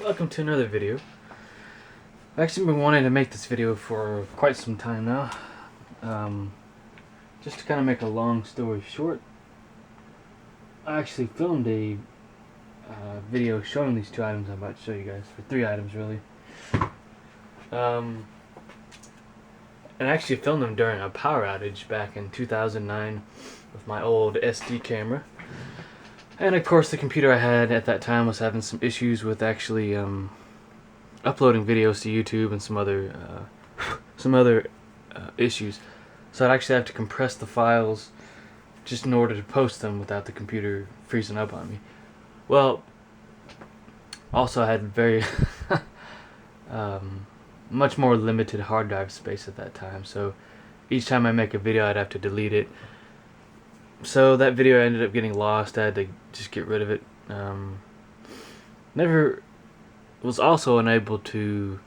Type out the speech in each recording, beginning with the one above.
Welcome to another video. I've actually been wanting to make this video for quite some time now. Just to kind of make a long story short, I actually filmed a video showing these two items I'm about to show you guys, for three items really. And I actually filmed them during a power outage back in 2009 with my old SD camera. And of course the computer I had at that time was having some issues with actually uploading videos to YouTube and some other issues. So I'd actually have to compress the files just in order to post them without the computer freezing up on me. Well, also I had very much more limited hard drive space at that time, so each time I make a video I'd have to delete it. So that video ended up getting lost. I had to just get rid of it. Never was also unable to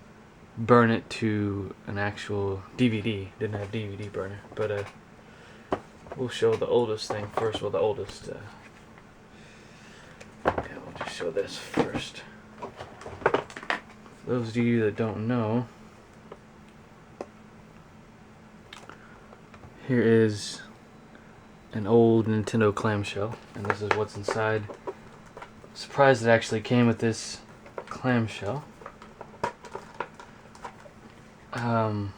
burn it to an actual DVD. Didn't have DVD burner, but we'll show the oldest thing first. Well, the oldest. Yeah, we'll just show this first. For those of you that don't know, here is an old Nintendo clamshell, and this is what's inside. Surprised it actually came with this clamshell. Here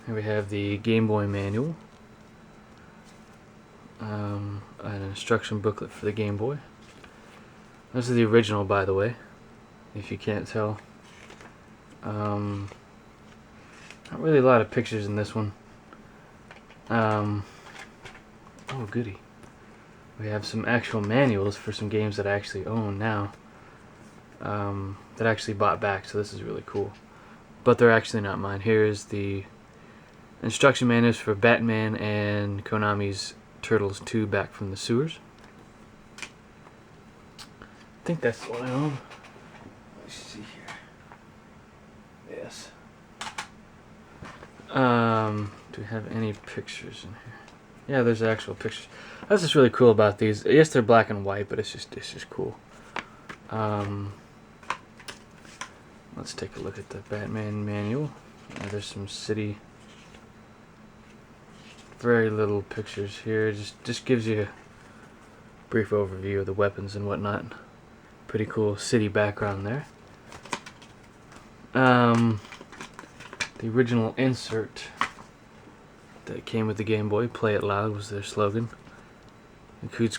we have the Game Boy manual, an instruction booklet for the Game Boy. This is the original, by the way, if you can't tell. Not really a lot of pictures in this one. Oh goody. We have some actual manuals for some games that I actually own now. That I actually bought back, so this is really cool. But they're actually not mine. Here's the instruction manuals for Batman and Konami's Turtles 2 Back from the Sewers. I think that's the one I own. Let's see here. Yes. Do we have any pictures in here? Yeah, there's actual pictures. That's just really cool about these. Yes, they're black and white, but it's just cool. Let's take a look at the Batman manual. There's some city. Very little pictures here. Just gives you a brief overview of the weapons and whatnot. Pretty cool city background there. The original insert that came with the Game Boy, "Play It Loud" was their slogan. Includes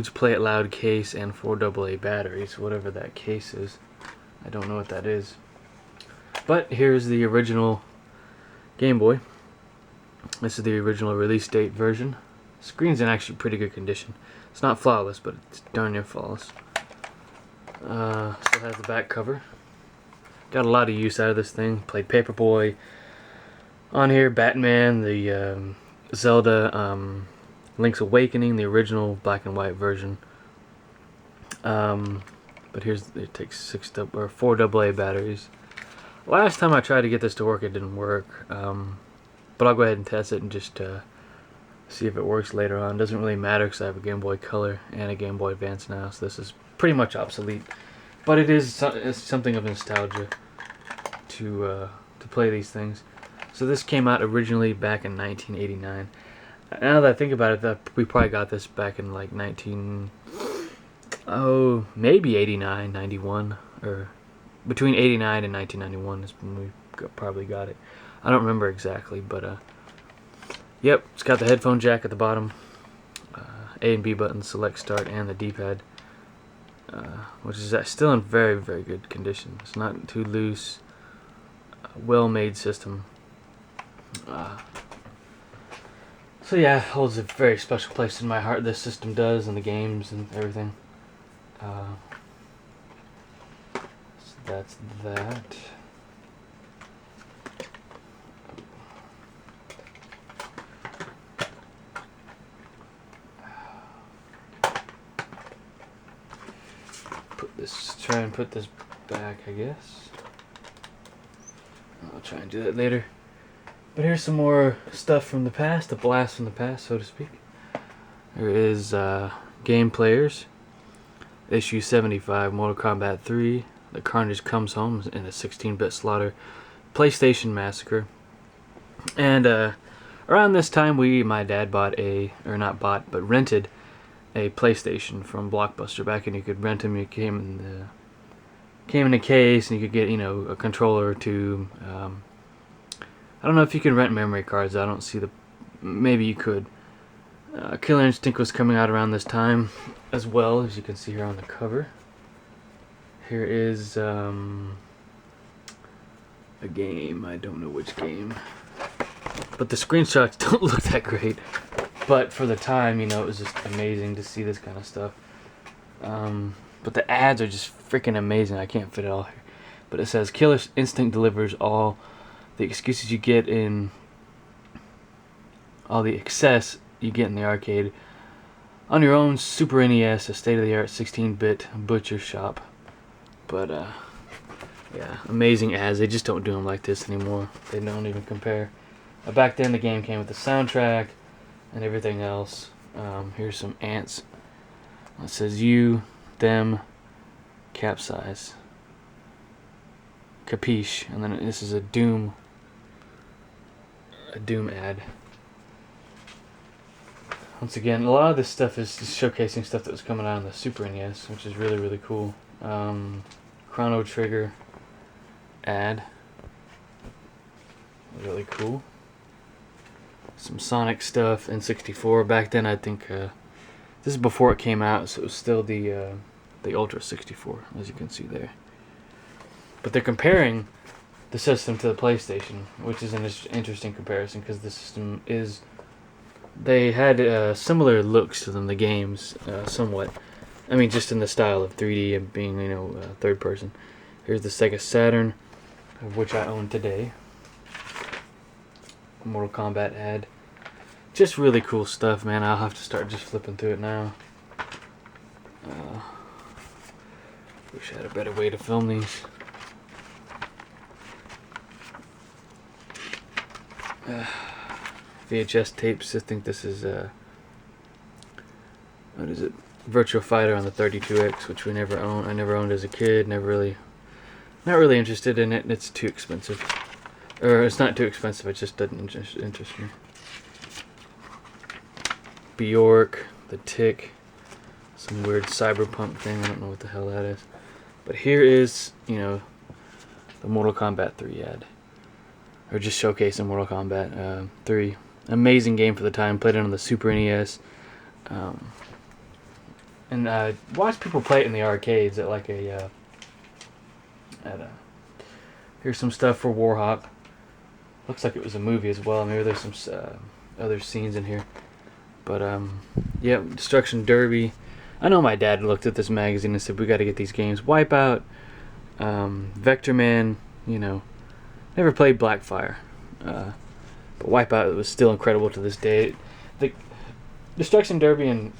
Play It Loud case and 4 AA batteries, whatever that case is. I don't know what that is. But here's the original Game Boy. This is the original release date version. Screen's in actually pretty good condition. It's not flawless, but it's darn near flawless. Still has the back cover. Got a lot of use out of this thing. Played Paperboy on here, Batman, the Zelda, Link's Awakening, the original black and white version. But it takes 4 AA batteries. Last time I tried to get this to work, it didn't work. But I'll go ahead and test it and just see if it works later on. Doesn't really matter because I have a Game Boy Color and a Game Boy Advance now, so this is pretty much obsolete. But it's something of nostalgia to play these things. So this came out originally back in 1989. Now that I think about it, we probably got this back in like maybe 89, 91, or between 89 and 1991 is when we probably got it. I don't remember exactly, but yep, it's got the headphone jack at the bottom, A and B buttons, select start, and the D-pad, which is still in very, very good condition. It's not too loose. Well-made system. So yeah, it holds a very special place in my heart. This system does, and the games and everything. So that's that. Try and put this back, I guess. I'll try and do that later. But here's some more stuff from the past, a blast from the past, so to speak. There is game players. issue 75, Mortal Kombat 3, The Carnage Comes Home in a 16-bit slaughter, PlayStation Massacre. And around this time, my dad rented a PlayStation from Blockbuster. Back when you could rent them, you came in a case, and you could get, a controller or two. I don't know if you can rent memory cards. I don't see maybe you could. Killer Instinct was coming out around this time as well, as you can see here on the cover. Here is a game. I don't know which game, but the screenshots don't look that great. But for the time, it was just amazing to see this kind of stuff. But the ads are just freaking amazing. I can't fit it all here. But it says, Killer Instinct delivers all the excuses you get in... all the excess you get in the arcade on your own Super NES, a state-of-the-art 16-bit butcher shop. But, yeah, amazing ads. They just don't do them like this anymore. They don't even compare. Back then, the game came with the soundtrack and everything else. Here's some ants. It says you, them, capsize, capiche, and then this is a Doom ad. Once again, a lot of this stuff is just showcasing stuff that was coming out on the Super NES, which is really, really cool. Chrono Trigger ad, really cool. Some Sonic stuff, N64. Back then, I think this is before it came out, so it was still the Ultra 64, as you can see there. But they're comparing the system to the PlayStation, which is an interesting comparison, because the system is... they had similar looks to them, the games, somewhat. I mean, just in the style of 3D and being, third person. Here's the Sega Saturn, of which I own today. Mortal Kombat ad. Just really cool stuff, man. I'll have to start just flipping through it now. Wish I had a better way to film these. VHS tapes. I think this is what is it? Virtua Fighter on the 32X, which we never owned. I never owned as a kid. Not really interested in it. It's too expensive. Or it's not too expensive. It just doesn't interest me. Bjork, The Tick, some weird cyberpunk thing. I don't know what the hell that is. But here is, the Mortal Kombat 3 ad. Or just showcasing Mortal Kombat 3. Amazing game for the time. Played it on the Super NES. And watched people play it in the arcades at like here's some stuff for Warhawk. Looks like it was a movie as well. Maybe there's some other scenes in here. But yeah, Destruction Derby. I know my dad looked at this magazine and said, we got to get these games. Wipeout, Vector Man, never played Blackfire. But Wipeout was still incredible to this day. The Destruction Derby and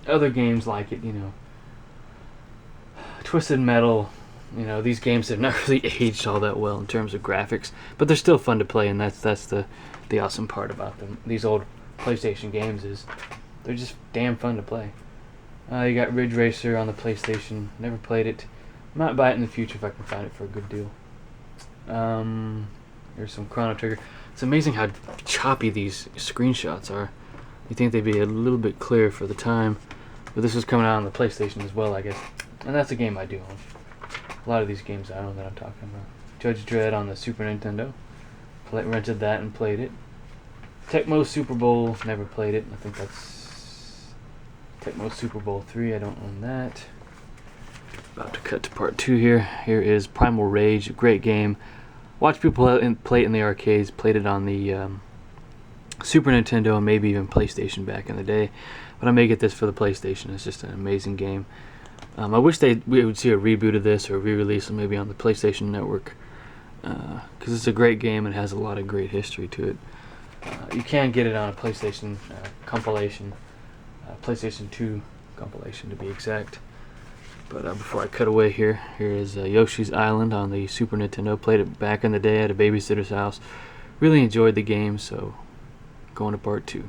other games like it, Twisted Metal, these games have not really aged all that well in terms of graphics, but they're still fun to play, and that's the awesome part about them. These old PlayStation games is they're just damn fun to play. You got Ridge Racer on the PlayStation. Never played it. Might buy it in the future if I can find it for a good deal. There's some Chrono Trigger. It's amazing how choppy these screenshots are. You think they'd be a little bit clearer for the time, but this is coming out on the PlayStation as well, I guess. And that's a game I do own. A lot of these games I own that I'm talking about. Judge Dredd on the Super Nintendo. Rented that and played it. Tecmo Super Bowl, never played it. I think that's Tecmo Super Bowl 3. I don't own that. About to cut to part 2 here. Here is Primal Rage, a great game. Watch people play it in the arcades. Played it on the Super Nintendo and maybe even PlayStation back in the day. But I may get this for the PlayStation. It's just an amazing game. I wish we would see a reboot of this or a re-release maybe on the PlayStation Network. Because it's a great game and has a lot of great history to it. You can get it on a PlayStation compilation. PlayStation 2 compilation to be exact. But before I cut away here is Yoshi's Island on the Super Nintendo. Played it back in the day at a babysitter's house. Really enjoyed the game, so going to part 2.